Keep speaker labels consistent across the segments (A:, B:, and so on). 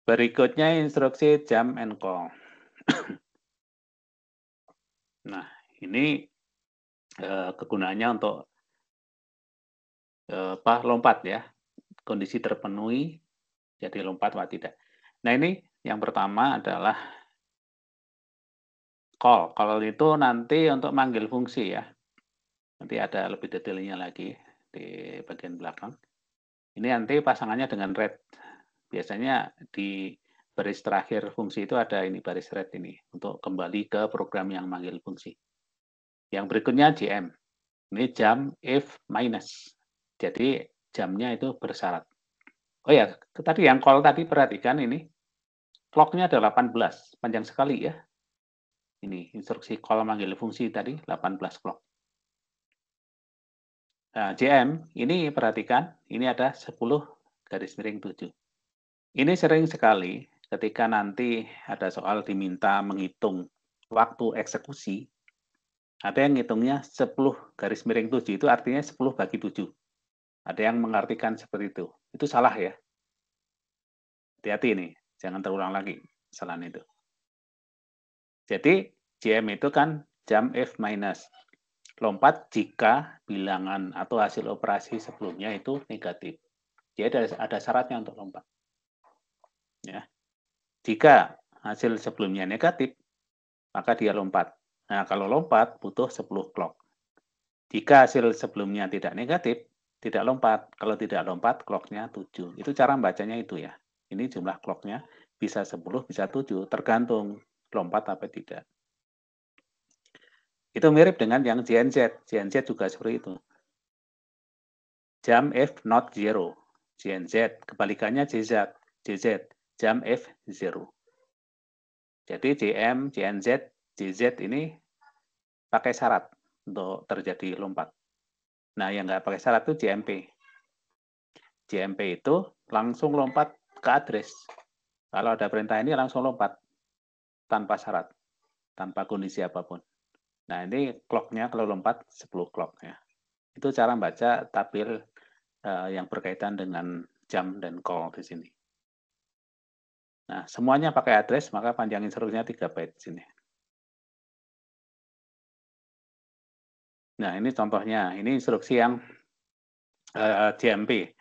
A: Berikutnya instruksi jump and call. Nah, ini kegunaannya untuk lompat ya. Kondisi terpenuhi, jadi lompat atau tidak. Nah, ini yang pertama adalah call. Call itu nanti untuk manggil fungsi ya. Nanti ada lebih detailnya lagi di bagian belakang. Ini nanti pasangannya dengan red. Biasanya di baris terakhir fungsi itu ada ini baris red ini untuk kembali ke program yang manggil fungsi. Yang berikutnya JM. Ini jam if minus. Jadi jamnya itu bersyarat. Oh ya, tadi yang call tadi perhatikan ini. Clock-nya ada 18, panjang sekali ya. Ini instruksi call manggil fungsi tadi 18 clock. Nah, JM ini perhatikan, ini ada 10 garis miring 7. Ini sering sekali ketika nanti ada soal diminta menghitung waktu eksekusi, ada yang ngitungnya 10 garis miring 7 itu artinya 10 bagi 7. Ada yang mengartikan seperti itu. Itu salah ya. Hati-hati nih, jangan terulang lagi kesalahan itu. Jadi JM itu kan jump if minus. Lompat jika bilangan atau hasil operasi sebelumnya itu negatif. Jadi ada syaratnya untuk lompat. Ya. Jika hasil sebelumnya negatif, maka dia lompat. Nah, kalau lompat butuh 10 clock. Jika hasil sebelumnya tidak negatif, tidak lompat. Kalau tidak lompat, clock-nya 7. Itu cara bacanya itu ya. Ini jumlah clock-nya bisa 10, bisa 7, tergantung lompat apa tidak. Itu mirip dengan yang JNZ. JNZ juga seperti itu. Jump if not zero. JNZ, kebalikannya JZ. JZ, jump if zero. Jadi JM, JNZ, JZ ini pakai syarat untuk terjadi lompat. Nah, yang nggak pakai syarat itu JMP. JMP itu langsung lompat ke address. Kalau ada perintah ini langsung lompat tanpa syarat, tanpa kondisi apapun. Nah, ini clock-nya kalau lompat 10 clock ya. Itu cara baca tabel yang berkaitan dengan jam dan call di sini. Nah, semuanya pakai address, maka panjang instruksinya 3 byte di sini. Nah, ini contohnya. Ini instruksi yang JMP,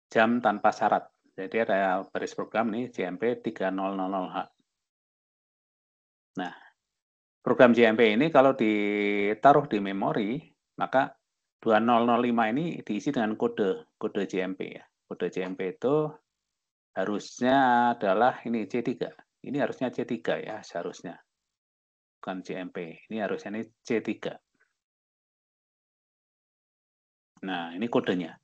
A: jam tanpa syarat. Jadi ada baris program nih, JMP 3000H. Nah, program JMP ini kalau ditaruh di memori, maka 2005 ini diisi dengan kode JMP ya. Kode JMP itu harusnya adalah ini C3. Ini harusnya C3 ya, seharusnya. Bukan JMP. Ini harusnya ini C3. Nah, ini kodenya.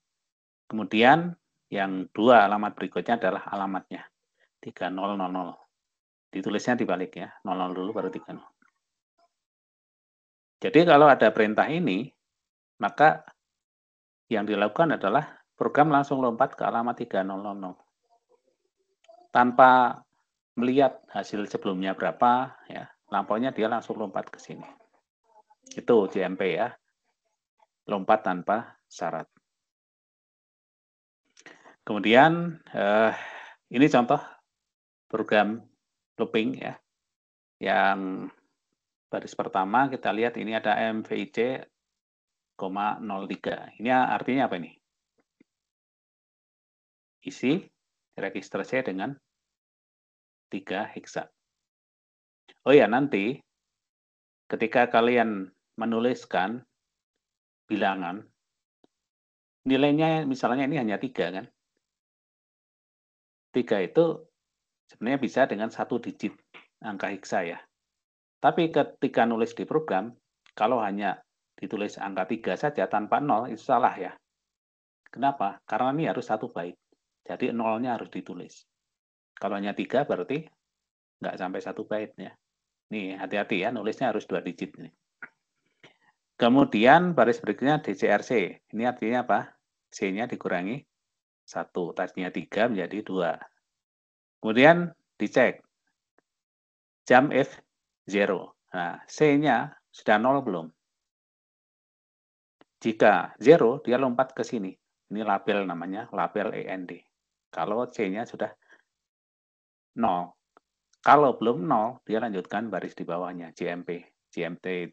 A: Kemudian yang dua alamat berikutnya adalah alamatnya. 3000. Ditulisnya dibalik ya. 00 dulu baru 30. Jadi kalau ada perintah ini, maka yang dilakukan adalah program langsung lompat ke alamat 3000. Tanpa melihat hasil sebelumnya berapa, ya, lampaunya dia langsung lompat ke sini. Itu JMP ya. Lompat tanpa syarat. Kemudian ini contoh program looping ya. Yang baris pertama kita lihat ini ada MVIC, 03. Ini artinya apa ini? Isi register C dengan 3 heksa. Oh ya, nanti ketika kalian menuliskan bilangan, nilainya misalnya ini hanya 3 kan? 3 itu sebenarnya bisa dengan 1 digit angka heksa ya. Tapi ketika nulis di program, kalau hanya ditulis angka 3 saja tanpa 0, itu salah ya. Kenapa? Karena ini harus 1 byte. Jadi 0-nya harus ditulis. Kalau hanya 3 berarti nggak sampai 1 byte ya. Nih, hati-hati ya, nulisnya harus 2 digit. Nih. Kemudian baris berikutnya DCRC. Ini artinya apa? C-nya dikurangi 1. Tadinya 3 menjadi 2. Kemudian dicek. Jump if 0. Nah, C-nya sudah 0 belum? Jika 0, dia lompat ke sini. Ini label namanya, label END. Kalau C-nya sudah 0. Kalau belum 0, dia lanjutkan baris di bawahnya, JMP. JMP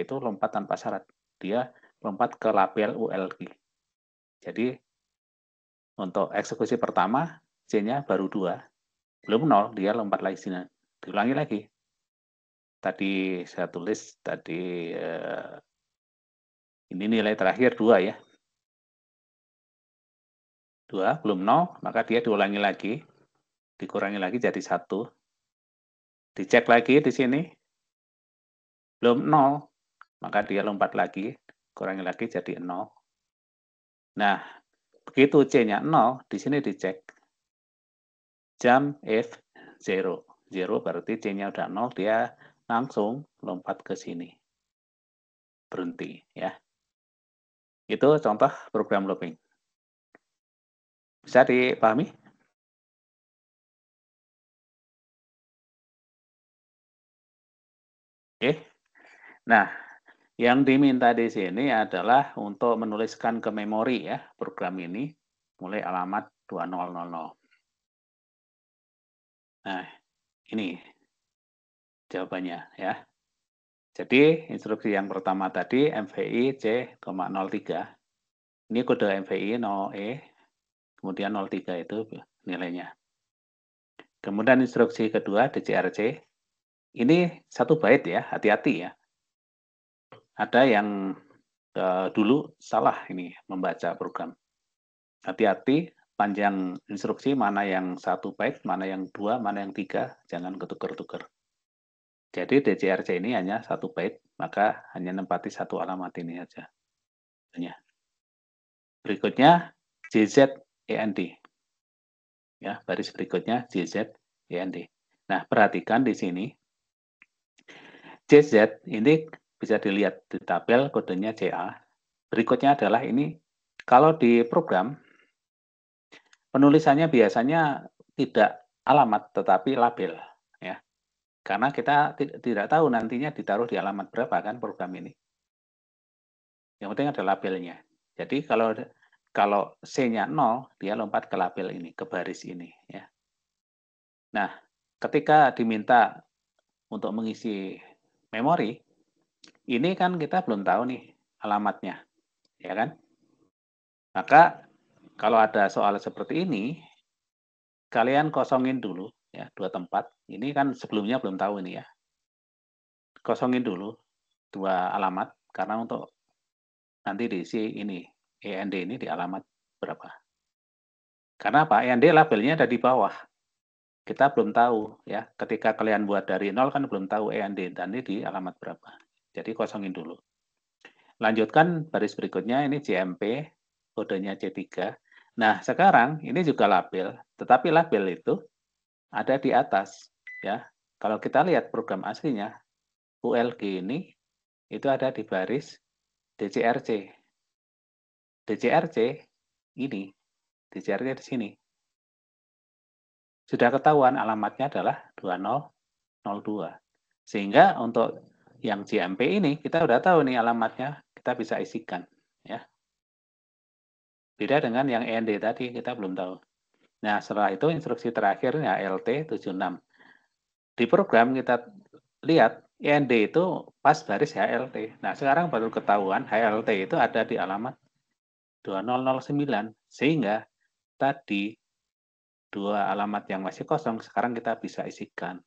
A: itu lompat tanpa syarat. Dia lompat ke label ULG. Jadi, untuk eksekusi pertama, C-nya baru 2. Belum 0, dia lompat lagi sini. Diulangi lagi. Tadi saya tulis, ini nilai terakhir 2 ya. 2, belum 0, maka dia diulangi lagi. Dikurangi lagi jadi 1. Dicek lagi di sini. Belum 0, maka dia lompat lagi. Kurangi lagi jadi 0. Nah, begitu C-nya 0, di sini dicek. Jump if 0. 0 berarti C-nya udah 0, dia langsung lompat ke sini. Berhenti ya. Itu contoh program looping. Bisa dipahami? Oke. Nah, yang diminta di sini adalah untuk menuliskan ke memori ya, program ini mulai alamat 2000. Nah, ini jawabannya ya. Jadi, instruksi yang pertama tadi MVI C,03. Ini kode MVI 0E, kemudian 03 itu nilainya. Kemudian instruksi kedua DCRC. Ini 1 byte ya, hati-hati ya. Ada yang dulu salah ini membaca program. Hati-hati panjang instruksi mana yang 1 byte, mana yang 2, mana yang 3, jangan ketukar-tukar. Jadi DCRC ini hanya 1 byte, maka hanya nempati 1 alamat ini saja. Berikutnya JZEND. Ya, baris berikutnya JZEND. Nah, perhatikan di sini. JZ ini bisa dilihat di tabel kodenya CA. Berikutnya adalah ini, kalau di program, penulisannya biasanya tidak alamat, tetapi label. Ya. Karena kita tidak tahu nantinya ditaruh di alamat berapa kan program ini. Yang penting ada labelnya. Jadi kalau C-nya 0, dia lompat ke label ini, ke baris ini. Ya. Nah, ketika diminta untuk mengisi memori, ini kan kita belum tahu nih alamatnya. Ya kan? Maka kalau ada soal seperti ini, kalian kosongin dulu ya 2 tempat. Ini kan sebelumnya belum tahu ini ya. Kosongin dulu 2 alamat karena untuk nanti diisi ini END ini di alamat berapa. Karena apa? END labelnya ada di bawah. Kita belum tahu ya. Ketika kalian buat dari 0 kan belum tahu END dan ini di alamat berapa. Jadi kosongin dulu. Lanjutkan baris berikutnya ini JMP, kodenya C3. Nah, sekarang ini juga label, tetapi label itu ada di atas ya. Kalau kita lihat program aslinya ULG ini itu ada di baris DCRC. DCRC ini, DCRC di sini. Sudah ketahuan alamatnya adalah 2002. Sehingga untuk yang JMP ini kita udah tahu nih alamatnya, kita bisa isikan ya. Beda dengan yang END tadi kita belum tahu. Nah, setelah itu instruksi terakhir ya LT76. Di program kita lihat END itu pas baris HLT. Nah, sekarang baru ketahuan HLT itu ada di alamat 2009. Sehingga tadi 2 alamat yang masih kosong sekarang kita bisa isikan.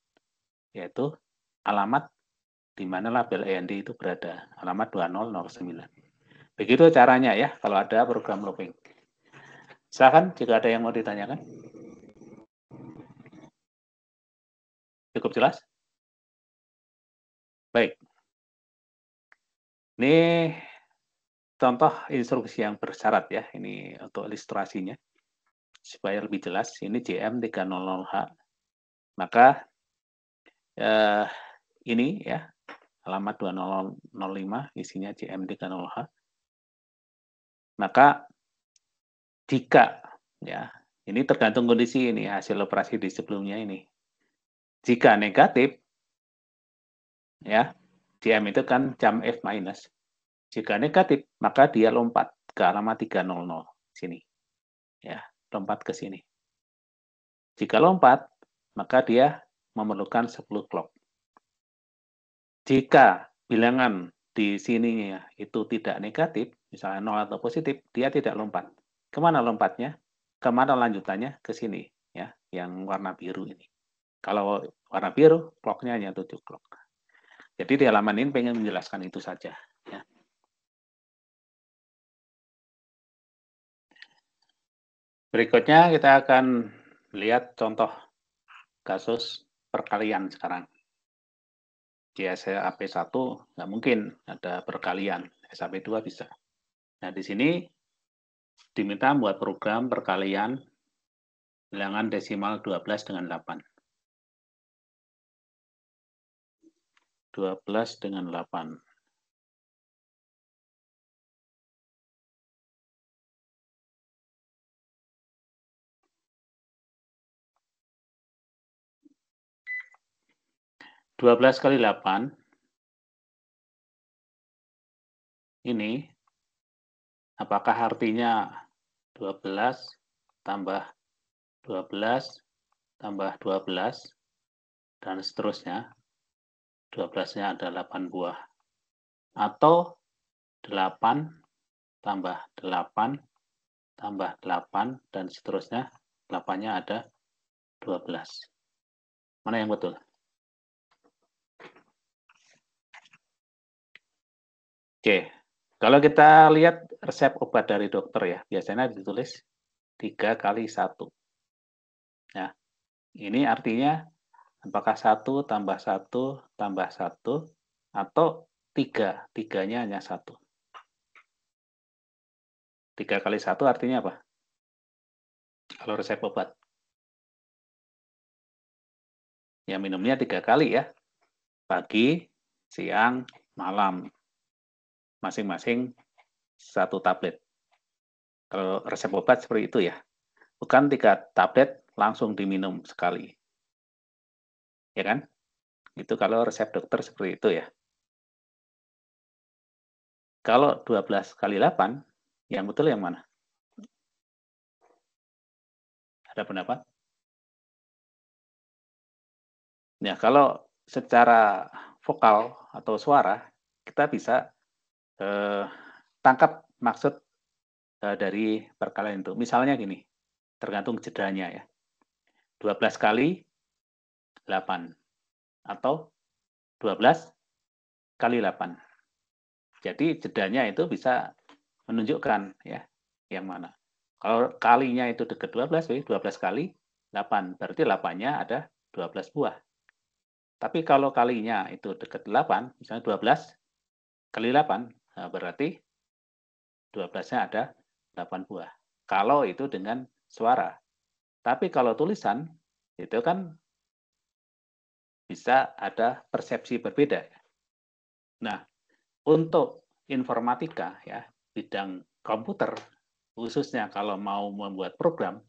A: Yaitu alamat di mana label END itu berada. Alamat 2009. Begitu caranya ya kalau ada program looping. Silakan jika ada yang mau ditanyakan. Cukup jelas? Baik. Ini contoh instruksi yang bersyarat ya, ini untuk ilustrasinya. Supaya lebih jelas, ini JM300H. Maka ini ya, alamat 2005, isinya JM30H. Maka jika, ya, ini tergantung kondisi ini, hasil operasi di sebelumnya ini. Jika negatif, ya, JM itu kan jump F minus. Jika negatif, maka dia lompat ke alamat 300 sini. Ya, lompat ke sini. Jika lompat, maka dia memerlukan 10 clock. Jika bilangan di sininya itu tidak negatif, misalnya 0 atau positif, dia tidak lompat. Kemana lompatnya? Kemana lanjutannya? Ke sini, ya, yang warna biru ini. Kalau warna biru, clock-nya hanya 7 clock. Jadi di halaman ini pengen menjelaskan itu saja. Ya. Berikutnya kita akan lihat contoh kasus perkalian sekarang. Di SAP1 nggak mungkin ada perkalian, SAP2 bisa. Nah, di sini diminta membuat program perkalian bilangan desimal 12 dengan 8. 12 dengan 8. Dua belas kali 8 ini apakah artinya 12 tambah 12 tambah 12 dan seterusnya, 12-nya ada 8 buah, atau 8 tambah 8 tambah 8 dan seterusnya, 8-nya ada 12. Mana yang betul? Oke, kalau kita lihat resep obat dari dokter ya, biasanya ditulis 3 kali 1. Nah, ini artinya apakah 1 tambah 1 tambah 1 atau 3, 3-nya hanya 1. 3 kali 1 artinya apa? Kalau resep obat. Ya minumnya 3 kali ya. Pagi, siang, malam. Masing-masing 1 tablet. Kalau resep obat seperti itu ya. Bukan 3 tablet langsung diminum sekali. Ya kan? Itu kalau resep dokter seperti itu ya. Kalau 12 kali 8, yang betul yang mana? Ada pendapat? Ya, kalau secara vokal atau suara, kita bisa tangkap maksud dari perkalian itu. Misalnya gini, tergantung jedanya ya. 12 kali 8 atau 12 kali 8. Jadi jedanya itu bisa menunjukkan ya yang mana. Kalau kalinya itu dekat 12, 12 kali 8, berarti 8-nya ada 12 buah. Tapi kalau kalinya itu dekat 8, misalnya 12 kali 8, nah berarti 12-nya ada 8 buah. Kalau itu dengan suara. Tapi kalau tulisan, itu kan bisa ada persepsi berbeda. Nah, untuk informatika, ya bidang komputer, khususnya kalau mau membuat program,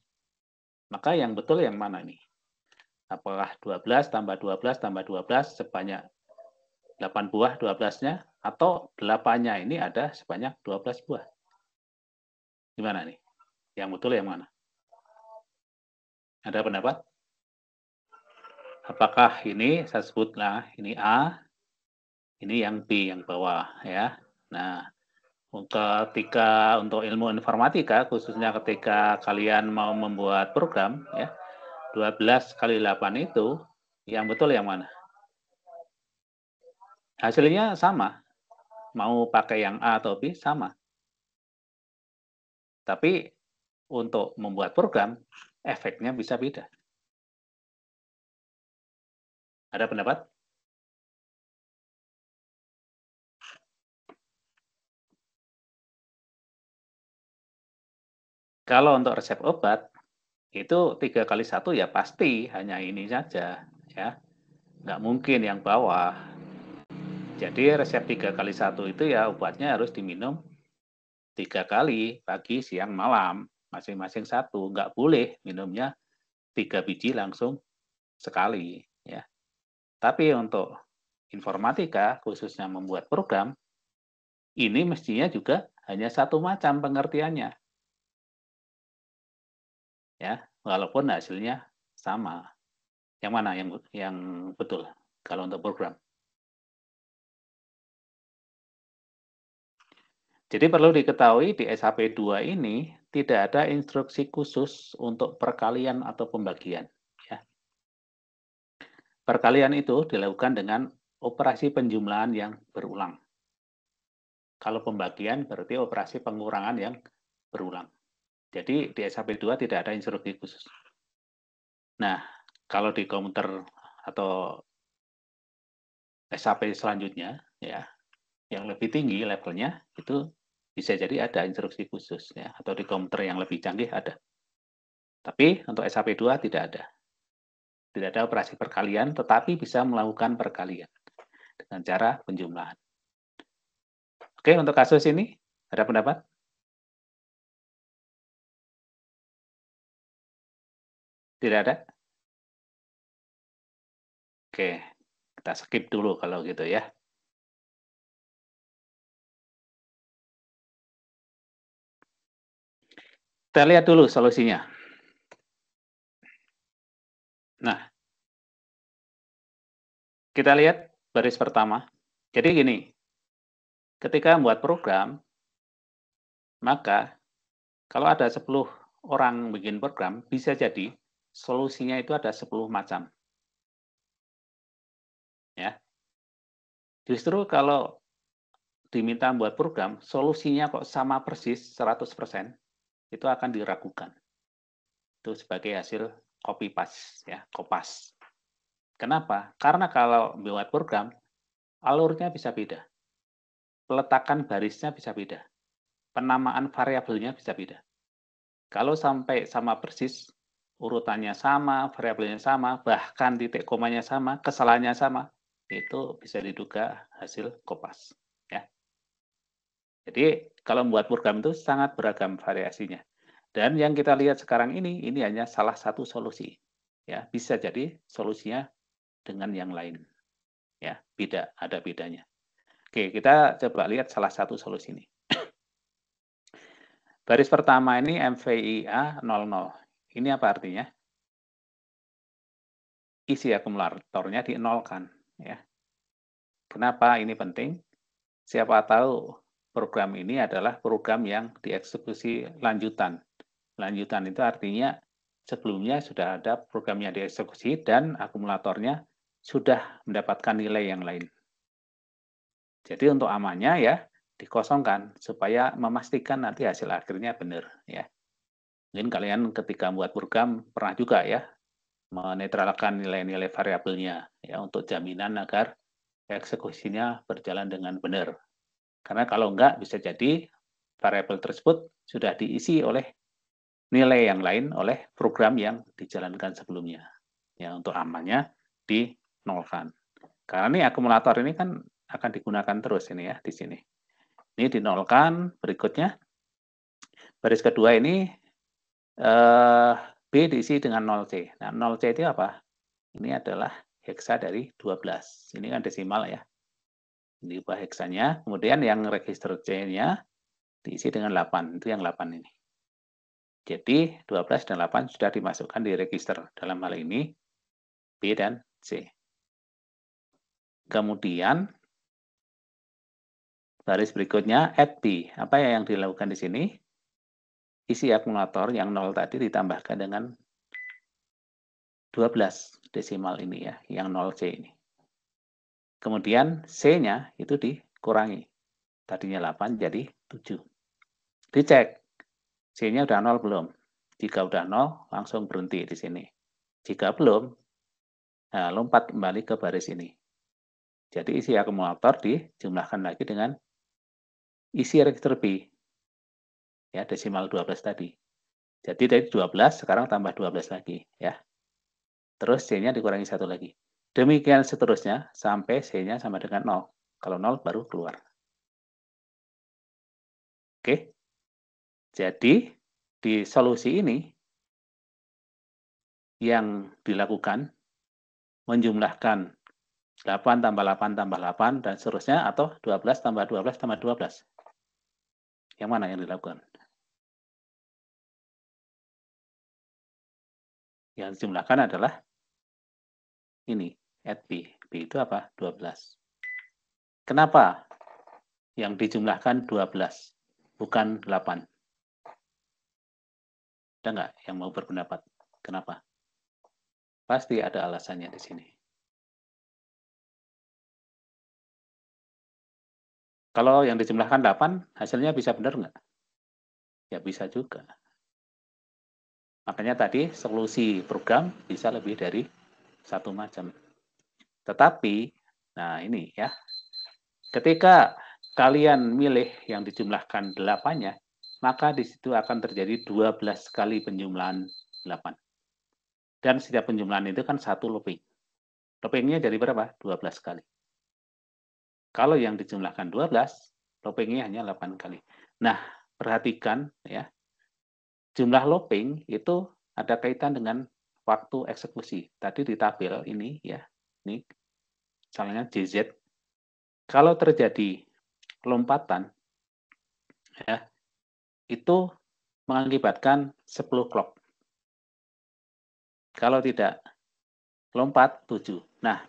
A: maka yang betul yang mana nih? Apakah 12 tambah 12 tambah 12 sebanyak 8 buah 12-nya, atau 8-nya ini ada sebanyak 12 buah? Gimana nih? Yang betul yang mana? Ada pendapat? Apakah ini saya sebutlah ini A, ini yang B yang bawah ya. Nah, ketika untuk ilmu informatika khususnya ketika kalian mau membuat program ya, 12 kali 8 itu yang betul yang mana? Hasilnya sama. Mau pakai yang A atau B sama. Tapi untuk membuat program efeknya bisa beda. Ada pendapat? Kalau untuk resep obat, itu 3 kali 1 ya pasti hanya ini saja. Ya, nggak mungkin yang bawah. Jadi resep 3 kali 1 itu ya obatnya harus diminum 3 kali, pagi, siang, malam. Masing-masing 1. Nggak boleh minumnya 3 biji langsung sekali. Ya. Tapi untuk informatika, khususnya membuat program, ini mestinya juga hanya satu macam pengertiannya. Ya, walaupun hasilnya sama. Yang mana yang betul kalau untuk program? Jadi perlu diketahui di SAP 2 ini tidak ada instruksi khusus untuk perkalian atau pembagian. Ya. Perkalian itu dilakukan dengan operasi penjumlahan yang berulang. Kalau pembagian berarti operasi pengurangan yang berulang. Jadi di SAP 2 tidak ada instruksi khusus. Nah, kalau di komputer atau SAP selanjutnya, ya, yang lebih tinggi levelnya, itu bisa jadi ada instruksi khusus, ya, atau di komputer yang lebih canggih ada. Tapi untuk SAP 2 tidak ada. Tidak ada operasi perkalian, tetapi bisa melakukan perkalian dengan cara penjumlahan. Oke, untuk kasus ini, ada pendapat? Tidak ada? Oke, kita skip dulu kalau gitu ya. Kita lihat dulu solusinya. Nah, kita lihat baris pertama. Jadi gini, ketika membuat program, maka kalau ada 10 orang bikin program, bisa jadi solusinya itu ada 10 macam. Ya. Justru kalau diminta membuat program, solusinya kok sama persis 100%, itu akan diragukan. Itu sebagai hasil copy paste, ya, kopas. Kenapa? Karena kalau membuat program, alurnya bisa beda, peletakan barisnya bisa beda, penamaan variabelnya bisa beda. Kalau sampai sama persis, urutannya sama, variabelnya sama, bahkan titik komanya sama, kesalahannya sama, itu bisa diduga hasil kopas. Ya. Jadi kalau membuat program itu sangat beragam variasinya. Dan yang kita lihat sekarang ini hanya salah satu solusi. Ya, bisa jadi solusinya dengan yang lain. Ya, beda, ada bedanya. Oke, kita coba lihat salah satu solusi ini. Baris pertama ini MVIA 00. Ini apa artinya? Isi akumulatornya dinolkan. Ya. Kenapa ini penting? Siapa tahu program ini adalah program yang dieksekusi lanjutan. Lanjutan itu artinya sebelumnya sudah ada program yang dieksekusi dan akumulatornya sudah mendapatkan nilai yang lain. Jadi untuk amannya ya dikosongkan supaya memastikan nanti hasil akhirnya benar ya. Mungkin kalian ketika membuat program pernah juga ya menetralkan nilai-nilai variabelnya ya untuk jaminan agar eksekusinya berjalan dengan benar. Karena kalau enggak bisa jadi variabel tersebut sudah diisi oleh nilai yang lain oleh program yang dijalankan sebelumnya. Ya, untuk amannya dinolkan. Karena ini akumulator ini kan akan digunakan terus ini ya di sini. Ini dinolkan, berikutnya baris kedua ini B diisi dengan 0C. Nah, 0C itu apa? Ini adalah heksa dari 12. Ini kan desimal ya. Ini ubah heksanya. Kemudian yang register C-nya diisi dengan 8. Itu yang 8 ini. Jadi 12 dan 8 sudah dimasukkan di register. Dalam hal ini B dan C. Kemudian baris berikutnya add B. Apa yang dilakukan di sini? Isi akumulator yang 0 tadi ditambahkan dengan 12 desimal ini ya, yang 0C ini. Kemudian C-nya itu dikurangi. Tadinya 8 jadi 7. Dicek. C-nya udah 0 belum? Jika udah 0, langsung berhenti di sini. Jika belum, nah, lompat kembali ke baris ini. Jadi isi akumulator dijumlahkan lagi dengan isi register B. Ya, desimal 12 tadi. Jadi dari 12 sekarang tambah 12 lagi ya. Terus C-nya dikurangi 1 lagi. Demikian seterusnya sampai C-nya sama dengan 0. Kalau 0 baru keluar. Oke. Jadi di solusi ini yang dilakukan menjumlahkan 8 tambah 8 tambah 8 dan seterusnya atau 12 tambah 12 tambah 12. Yang mana yang dilakukan? Yang dijumlahkan adalah ini, add B. B itu apa? 12. Kenapa yang dijumlahkan 12, bukan 8? Ada nggak yang mau berpendapat? Kenapa? Pasti ada alasannya di sini. Kalau yang dijumlahkan 8, hasilnya bisa benar nggak? Ya bisa juga. Makanya tadi solusi program bisa lebih dari satu macam. Tetapi, nah ini ya, ketika kalian milih yang dijumlahkan 8-nya, maka di situ akan terjadi 12 kali penjumlahan 8. Dan setiap penjumlahan itu kan satu looping. Loopingnya jadi berapa? 12 kali. Kalau yang dijumlahkan 12, loopingnya hanya 8 kali. Nah, perhatikan ya, jumlah looping itu ada kaitan dengan waktu eksekusi. Tadi di tabel ini ya, ini misalnya JZ. Kalau terjadi lompatan ya, itu mengakibatkan 10 clock. Kalau tidak lompat 7. Nah,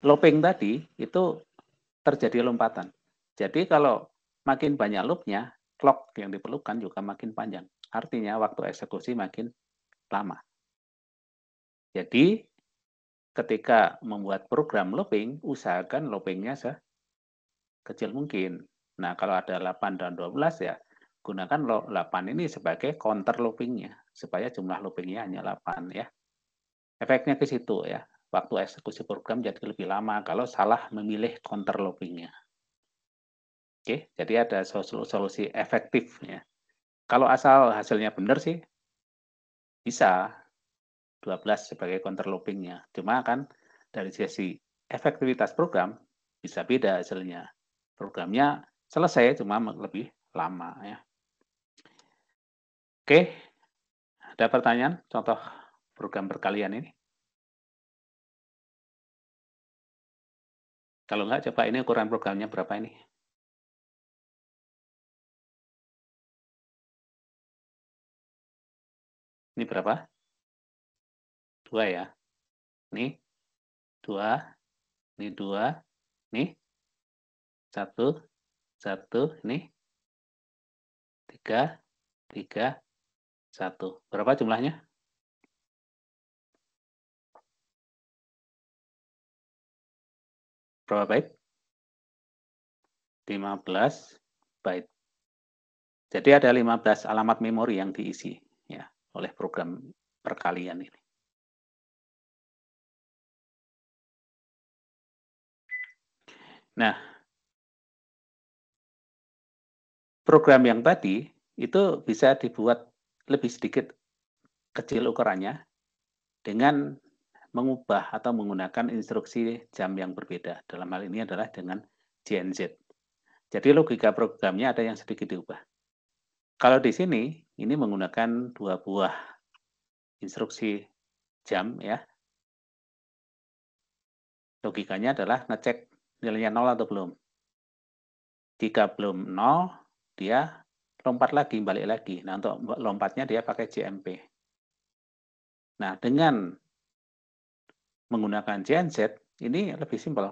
A: looping tadi itu terjadi lompatan. Jadi kalau makin banyak loopnya, clock yang diperlukan juga makin panjang. Artinya waktu eksekusi makin lama. Jadi ketika membuat program looping, usahakan loopingnya sekecil mungkin. Nah, kalau ada 8 dan 12 ya, gunakan 8 ini sebagai counter loopingnya, supaya jumlah loopingnya hanya 8 ya. Efeknya ke situ ya, waktu eksekusi program jadi lebih lama kalau salah memilih counter loopingnya. Oke, jadi ada solusi efektif ya. Kalau asal hasilnya benar sih, bisa 12 sebagai counter loopingnya. Cuma kan dari sisi efektivitas program, bisa beda hasilnya. Programnya selesai, cuma lebih lama ya. Oke, ada pertanyaan contoh program perkalian ini? Kalau enggak, coba ini ukuran programnya berapa ini? Ini berapa? 2 ya. Ini 2, ini 2, ini 1, 1, ini 3, 3, 1. Berapa jumlahnya? Berapa byte? 15 byte. Jadi ada 15 alamat memori yang diisi ya oleh program perkalian ini. Nah, program yang tadi itu bisa dibuat lebih sedikit kecil ukurannya dengan mengubah atau menggunakan instruksi jam yang berbeda. Dalam hal ini adalah dengan JNZ. Jadi logika programnya ada yang sedikit diubah. Kalau di sini, ini menggunakan 2 buah instruksi jam ya. Logikanya adalah ngecek nilainya 0 atau belum. Jika belum 0, dia lompat lagi, balik lagi. Nah, untuk lompatnya dia pakai JMP. Nah, dengan menggunakan JNZ, ini lebih simpel.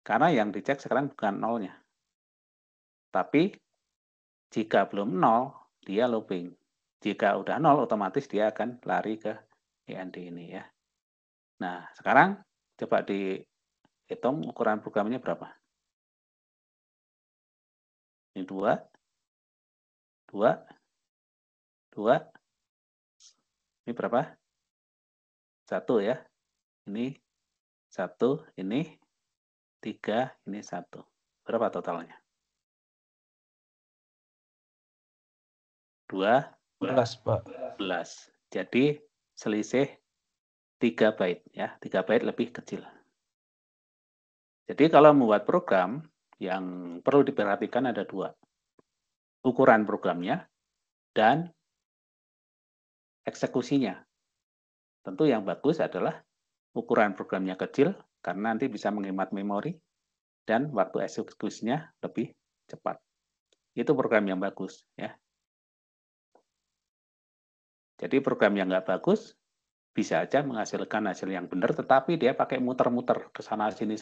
A: Karena yang dicek sekarang bukan 0-nya. Tapi, jika belum 0, dia looping. Jika udah 0, otomatis dia akan lari ke END ini ya. Nah, sekarang coba dihitung ukuran programnya berapa. Ini 2, 2, 2, ini berapa? 1 ya. Ini 1, ini 3, ini 1. Berapa totalnya?
B: 12, Pak.
A: 12. Jadi selisih 3 byte ya. 3 byte lebih kecil. Jadi kalau membuat program yang perlu diperhatikan ada 2. Ukuran programnya dan eksekusinya. Tentu yang bagus adalah ukuran programnya kecil karena nanti bisa menghemat memori dan waktu eksekusinya lebih cepat. Itu program yang bagus ya. Jadi program yang nggak bagus bisa aja menghasilkan hasil yang benar, tetapi dia pakai muter-muter ke sana sini,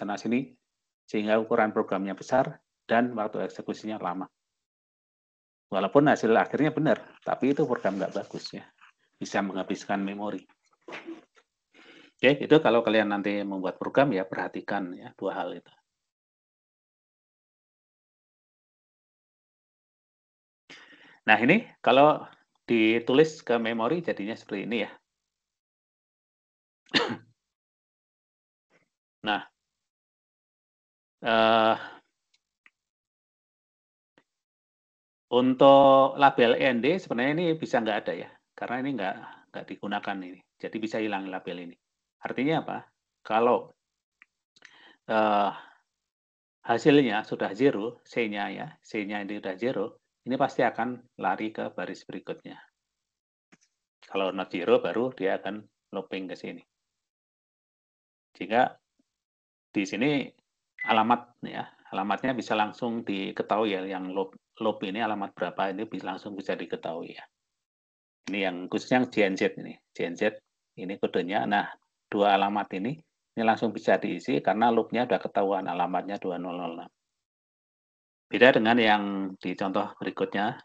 A: sehingga ukuran programnya besar dan waktu eksekusinya lama. Walaupun hasil akhirnya benar, tapi itu program nggak bagus ya, bisa menghabiskan memori. Oke, itu kalau kalian nanti membuat program ya perhatikan ya dua hal itu. Nah ini kalau ditulis ke memori jadinya seperti ini ya. Nah, untuk label END sebenarnya ini bisa nggak ada ya, karena ini nggak digunakan ini. Jadi bisa hilang label ini. Artinya apa? Kalau hasilnya sudah zero, C-nya ya, C-nya ini sudah zero, ini pasti akan lari ke baris berikutnya. Kalau not zero baru dia akan looping ke sini. Jika di sini alamat ya, alamatnya bisa langsung diketahui ya, yang loop ini alamat berapa ini langsung bisa diketahui ya. Ini yang khususnya yang GNZ ini, GNZ ini kodenya. Nah, dua alamat ini langsung bisa diisi karena loopnya sudah ketahuan alamatnya 2006. Beda dengan yang di contoh berikutnya,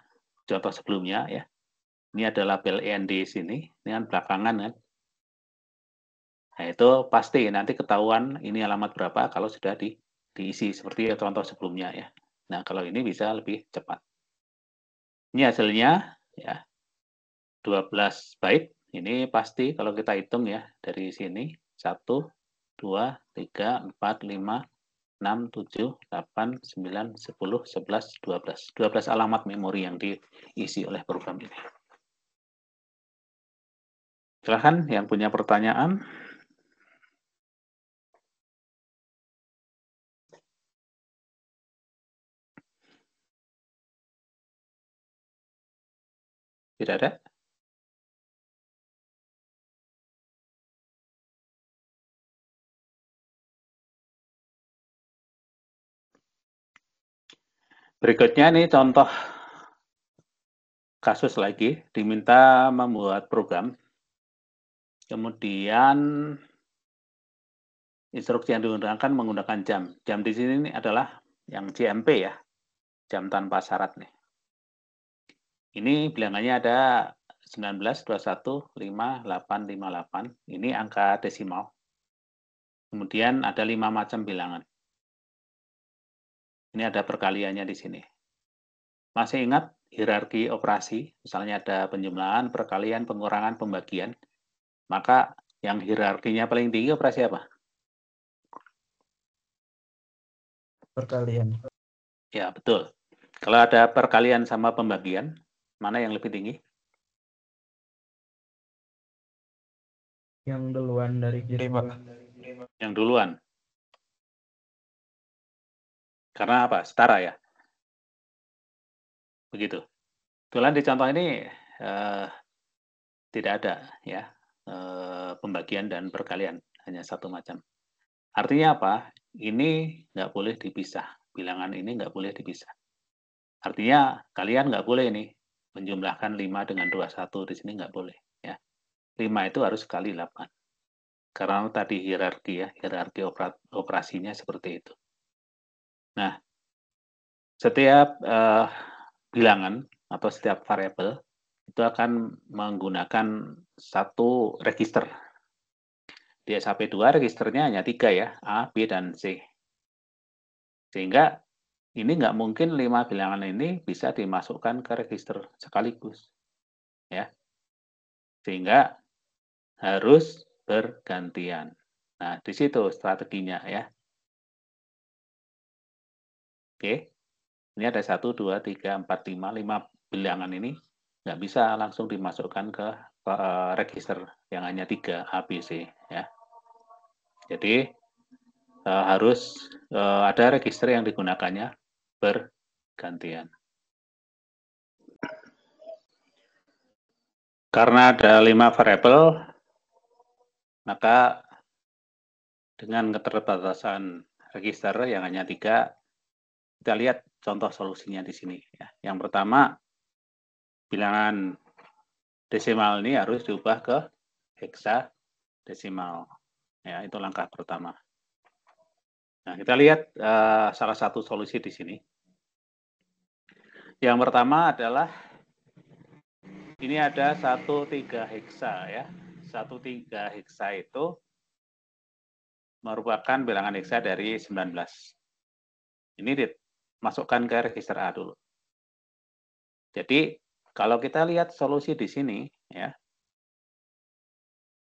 A: contoh sebelumnya ya. Ini ada label END sini, ini kan belakangan kan. Nah, itu pasti nanti ketahuan ini alamat berapa kalau sudah diisi seperti contoh sebelumnya ya. Nah, kalau ini bisa lebih cepat. Ini hasilnya ya 12 byte. Ini pasti kalau kita hitung ya dari sini 1 2 3 4 5 6 7 8 9 10 11 12. 12 alamat memori yang diisi oleh program ini. Silahkan yang punya pertanyaan. Tidak ada? Berikutnya ini contoh kasus lagi, diminta membuat program. Kemudian instruksi yang digunakan menggunakan jam. Jam di sini adalah yang JMP ya, jam tanpa syarat nih. Ini bilangannya ada 19, 21, 5, 8, 58. Ini angka desimal. Kemudian ada 5 macam bilangan. Ini ada perkaliannya di sini. Masih ingat hierarki operasi? Misalnya ada penjumlahan, perkalian, pengurangan, pembagian. Maka yang hierarkinya paling tinggi operasi apa?
B: Perkalian.
A: Ya, betul. Kalau ada perkalian sama pembagian, mana yang lebih tinggi?
B: Yang duluan dari kiri, Pak.
A: Yang duluan. Karena apa? Setara ya? Begitu. Kebetulan di contoh ini tidak ada ya pembagian dan perkalian, hanya satu macam. Artinya apa? Ini nggak boleh dipisah. Bilangan ini nggak boleh dipisah. Artinya kalian nggak boleh nih menjumlahkan 5 dengan 21 di sini nggak boleh ya. 5 itu harus kali 8. Karena tadi hierarki ya, hierarki operasinya seperti itu. Nah, setiap bilangan atau setiap variabel itu akan menggunakan satu register. Di SAP2 registernya hanya 3 ya, A, B, dan C. Sehingga ini nggak mungkin 5 bilangan ini bisa dimasukkan ke register sekaligus. Ya. Sehingga harus bergantian. Nah, di situ strateginya ya. Oke. Ini ada 1, 2, 3, 4, 5, 5 bilangan ini nggak bisa langsung dimasukkan ke register yang hanya 3 A, B, C ya. Jadi harus ada register yang digunakannya bergantian. Karena ada 5 variabel, maka dengan keterbatasan register yang hanya 3, kita lihat contoh solusinya di sini. Ya. Yang pertama, bilangan desimal ini harus diubah ke hexa desimal. Ya, itu langkah pertama. Nah, kita lihat salah satu solusi di sini. Yang pertama adalah ini ada 13 heksa ya. 13 heksa itu merupakan bilangan heksa dari 19. Ini dimasukkan ke register A dulu. Jadi, kalau kita lihat solusi di sini ya.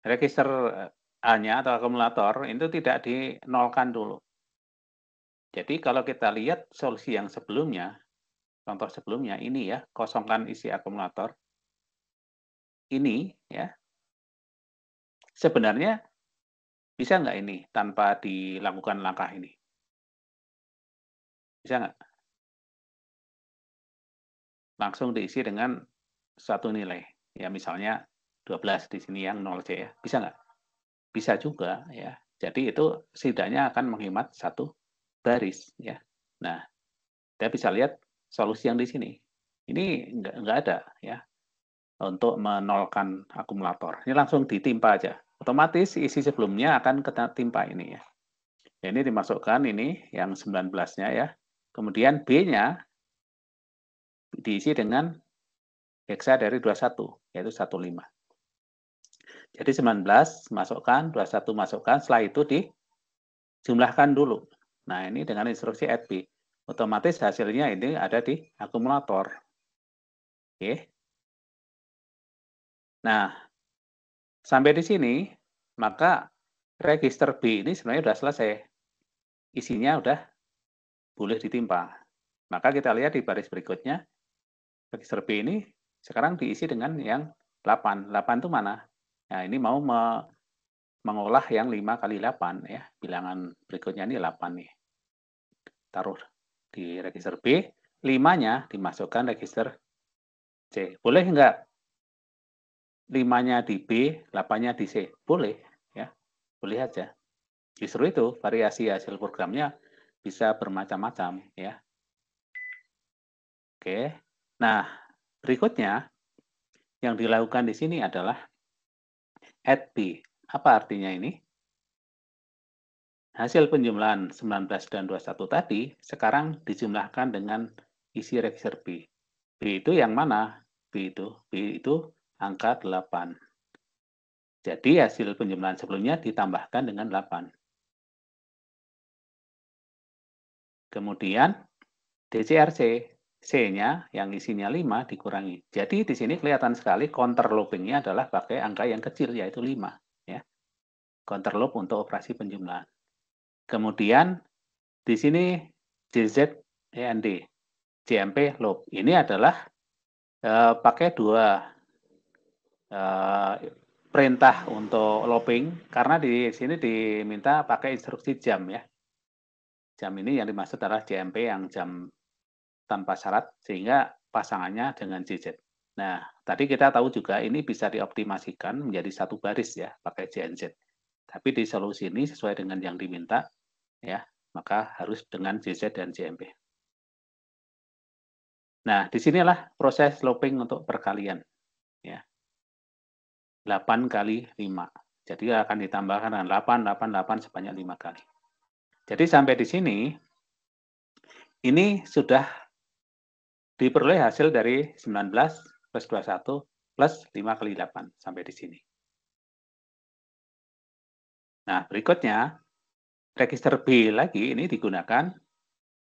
A: Register A-nya atau akumulator itu tidak dinolkan dulu. Jadi kalau kita lihat solusi yang sebelumnya, contoh sebelumnya ini ya, kosongkan isi akumulator. Ini ya, sebenarnya bisa nggak ini tanpa dilakukan langkah ini? Bisa nggak? Langsung diisi dengan satu nilai. Ya misalnya 12 di sini yang 0C ya. Bisa nggak? Bisa juga ya. Jadi itu setidaknya akan menghemat satu baris ya. Nah, kita bisa lihat solusi yang di sini. Ini nggak ada ya untuk menolkan akumulator. Ini langsung ditimpa aja. Otomatis isi sebelumnya akan ketimpa ini ya. Ini dimasukkan ini yang 19-nya ya. Kemudian B-nya diisi dengan heksa dari 21, yaitu 15. Jadi 19 masukkan, 21 masukkan, setelah itu dijumlahkan dulu. Nah, ini dengan instruksi add B. Otomatis hasilnya ini ada di akumulator. Oke. Nah, sampai di sini, maka register B ini sebenarnya sudah selesai. Isinya sudah boleh ditimpa. Maka kita lihat di baris berikutnya, register B ini sekarang diisi dengan yang 8. 8 itu mana? Nah, ini mau mengolah yang 5 kali 8 ya. Bilangan berikutnya ini 8 nih. Taruh di register B, 5-nya dimasukkan register C. Boleh enggak 5-nya di B, 8-nya di C? Boleh ya. Boleh aja. Justru itu variasi hasil programnya bisa bermacam-macam ya. Oke. Nah, berikutnya yang dilakukan di sini adalah add B. Apa artinya ini? Hasil penjumlahan 19 dan 21 tadi sekarang dijumlahkan dengan isi register B. B itu yang mana? B itu angka 8. Jadi hasil penjumlahan sebelumnya ditambahkan dengan 8. Kemudian DCRC, C-nya yang isinya 5 dikurangi. Jadi di sini kelihatan sekali counter looping-nya adalah pakai angka yang kecil, yaitu 5. Ya. Counter loop untuk operasi penjumlahan. Kemudian di sini JZEND, JMP loop. Ini adalah pakai dua perintah untuk looping, karena di sini diminta pakai instruksi jam ya. Jam ini yang dimaksud adalah JMP yang jam tanpa syarat, sehingga pasangannya dengan JZ. Nah, tadi kita tahu juga ini bisa dioptimasikan menjadi satu baris ya, pakai JNZ. Tapi di solusi ini sesuai dengan yang diminta, ya, maka harus dengan JZ dan JMP. Nah, disinilah proses looping untuk perkalian. Ya. 8 kali 5. Jadi akan ditambahkan dengan 8, 8, 8 sebanyak 5 kali. Jadi sampai di sini, ini sudah diperoleh hasil dari 19 plus 21 plus 5 kali 8 sampai di sini. Nah, berikutnya register B lagi ini digunakan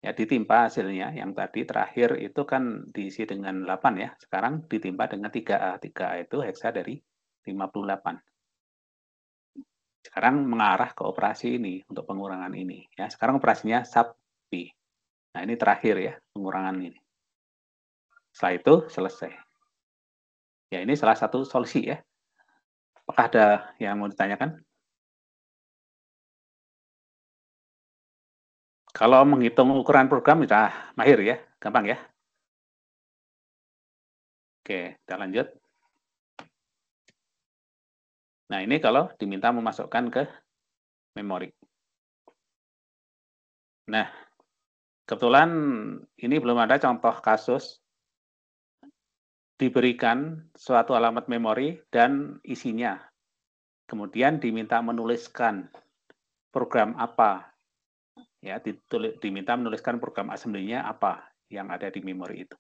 A: ya ditimpa hasilnya yang tadi terakhir itu kan diisi dengan 8 ya. Sekarang ditimpa dengan 3A. 3A itu heksa dari 58. Sekarang mengarah ke operasi ini untuk pengurangan ini ya. Sekarang operasinya sub B. Nah, ini terakhir ya pengurangan ini. Setelah itu selesai. Ya, ini salah satu solusi ya. Apakah ada yang mau ditanyakan? Kalau menghitung ukuran program sudah mahir ya, gampang ya. Oke, kita lanjut. Nah, ini kalau diminta memasukkan ke memori. Nah, kebetulan ini belum ada contoh kasus diberikan suatu alamat memori dan isinya kemudian diminta menuliskan program apa, ya, diminta menuliskan program assembly-nya apa yang ada di memori itu.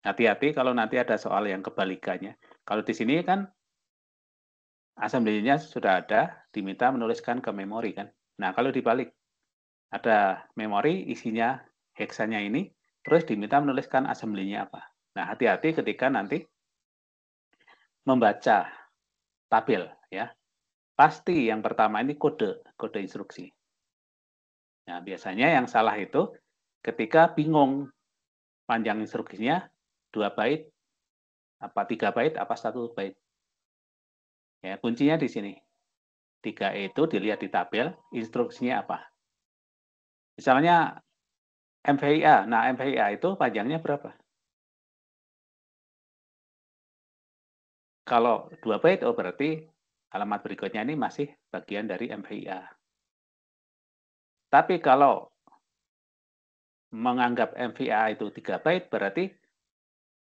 A: Hati-hati kalau nanti ada soal yang kebalikannya. Kalau di sini kan assembly-nya sudah ada, diminta menuliskan ke memori kan. Nah, kalau dibalik, ada memori isinya heksanya ini, terus diminta menuliskan assembly-nya apa. Nah, hati-hati ketika nanti membaca tabel ya. Pasti yang pertama ini kode instruksi. Nah, biasanya yang salah itu ketika bingung panjang instruksinya 2 byte, apa 3 byte, apa 1 byte. Ya, kuncinya di sini. 3E itu dilihat di tabel, instruksinya apa. Misalnya MVIA. Nah, MVIA itu panjangnya berapa? Kalau 2 byte, oh berarti alamat berikutnya ini masih bagian dari MVIA. Tapi kalau menganggap MVIA itu 3 byte, berarti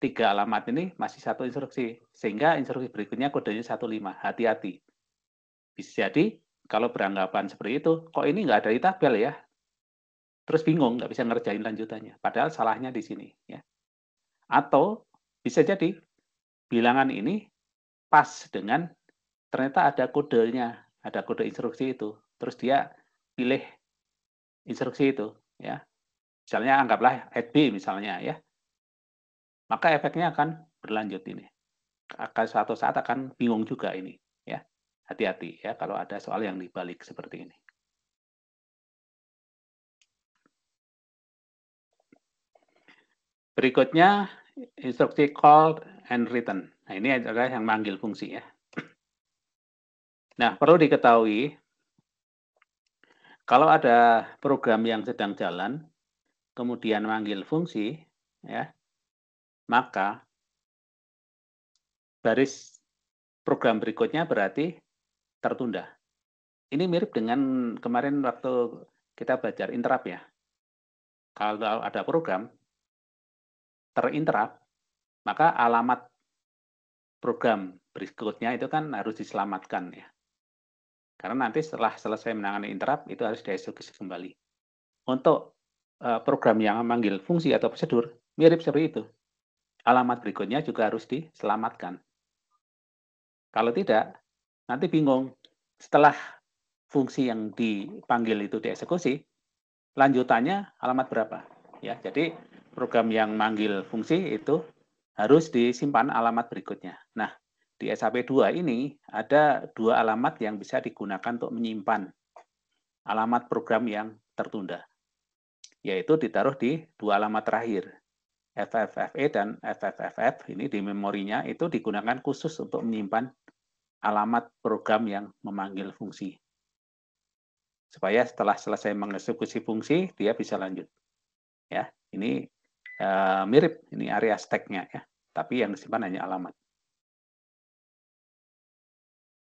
A: 3 alamat ini masih satu instruksi. Sehingga instruksi berikutnya kodenya 15. Hati-hati. Bisa jadi, kalau beranggapan seperti itu, kok ini nggak ada di tabel ya? Terus bingung, nggak bisa ngerjain lanjutannya. Padahal salahnya di sini. Ya. Atau bisa jadi, bilangan ini pas dengan ternyata ada kodenya, ada kode instruksi itu. Terus dia pilih instruksi itu, ya. Misalnya anggaplah add B misalnya ya. Maka efeknya akan berlanjut ini. Akan suatu saat akan bingung juga ini, ya. Hati-hati ya kalau ada soal yang dibalik seperti ini. Berikutnya instruksi call and return. Nah, ini adalah yang manggil fungsi ya. Nah, perlu diketahui kalau ada program yang sedang jalan, kemudian manggil fungsi, ya, maka baris program berikutnya berarti tertunda. Ini mirip dengan kemarin waktu kita belajar interrupt ya. Kalau ada program terinterrupt, maka alamat program berikutnya itu kan harus diselamatkan ya. Karena nanti setelah selesai menangani interrupt, itu harus dieksekusi kembali. Untuk program yang memanggil fungsi atau prosedur, mirip seperti itu. Alamat berikutnya juga harus diselamatkan. Kalau tidak, nanti bingung. Setelah fungsi yang dipanggil itu dieksekusi, lanjutannya alamat berapa? Ya, jadi program yang manggil fungsi itu harus disimpan alamat berikutnya. Nah, di SAP 2 ini ada 2 alamat yang bisa digunakan untuk menyimpan alamat program yang tertunda, yaitu ditaruh di 2 alamat terakhir, FFFE dan FFFF. Ini di memorinya itu digunakan khusus untuk menyimpan alamat program yang memanggil fungsi. Supaya setelah selesai mengeksekusi fungsi, dia bisa lanjut. Ya, ini mirip, ini area stack-nya ya, tapi yang disimpan hanya alamat.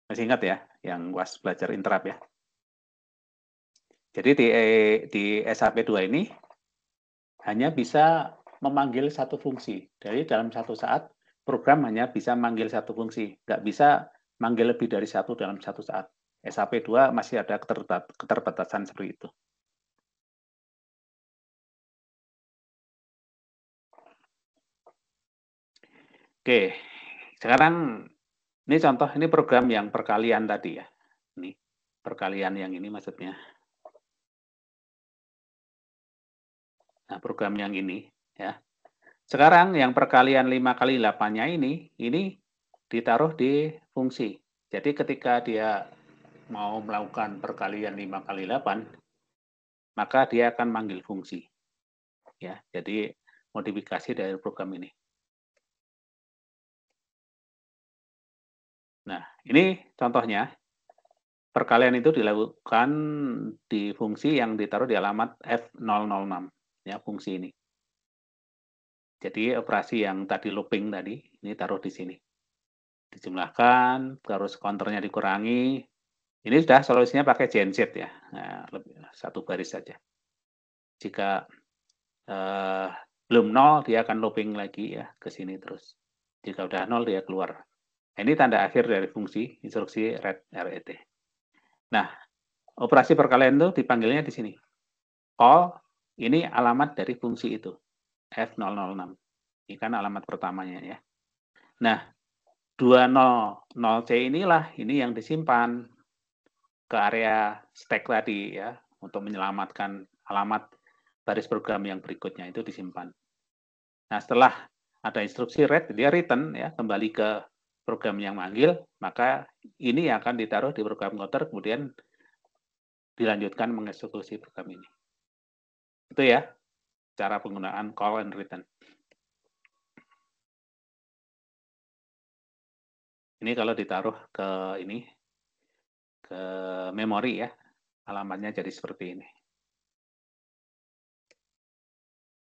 A: Masih ingat ya, yang was belajar interrupt ya. Jadi di SAP 2 ini hanya bisa memanggil satu fungsi. Jadi dalam satu saat program hanya bisa manggil satu fungsi, nggak bisa manggil lebih dari satu dalam satu saat. SAP 2 masih ada keterbatasan seperti itu. Oke, sekarang ini contoh, ini program yang perkalian tadi ya. Ini perkalian yang ini maksudnya. Nah, program yang ini ya. Sekarang yang perkalian 5 kali 8-nya ini ditaruh di fungsi. Jadi ketika dia mau melakukan perkalian 5 kali 8, maka dia akan manggil fungsi. Ya, jadi modifikasi dari program ini. Nah, ini contohnya. Perkalian itu dilakukan di fungsi yang ditaruh di alamat F006, ya, fungsi ini. Jadi operasi yang tadi looping tadi, ini taruh di sini. Dijumlahkan, terus counternya dikurangi. Ini sudah solusinya pakai GenZ ya, nah, satu baris saja. Jika belum 0, dia akan looping lagi ya ke sini terus. Jika udah 0, dia keluar. Ini tanda akhir dari fungsi instruksi read RET. Nah, operasi perkalian itu dipanggilnya di sini. Call, ini alamat dari fungsi itu, F006. Ini kan alamat pertamanya ya. Nah, 200C inilah ini yang disimpan ke area stack tadi ya, untuk menyelamatkan alamat baris program yang berikutnya itu disimpan. Nah, setelah ada instruksi read, dia return ya, kembali ke program yang manggil, maka ini akan ditaruh di program counter, kemudian dilanjutkan mengeksekusi program ini. Itu ya, cara penggunaan call and return. Ini kalau ditaruh ke ini, ke memori ya, alamatnya jadi seperti ini.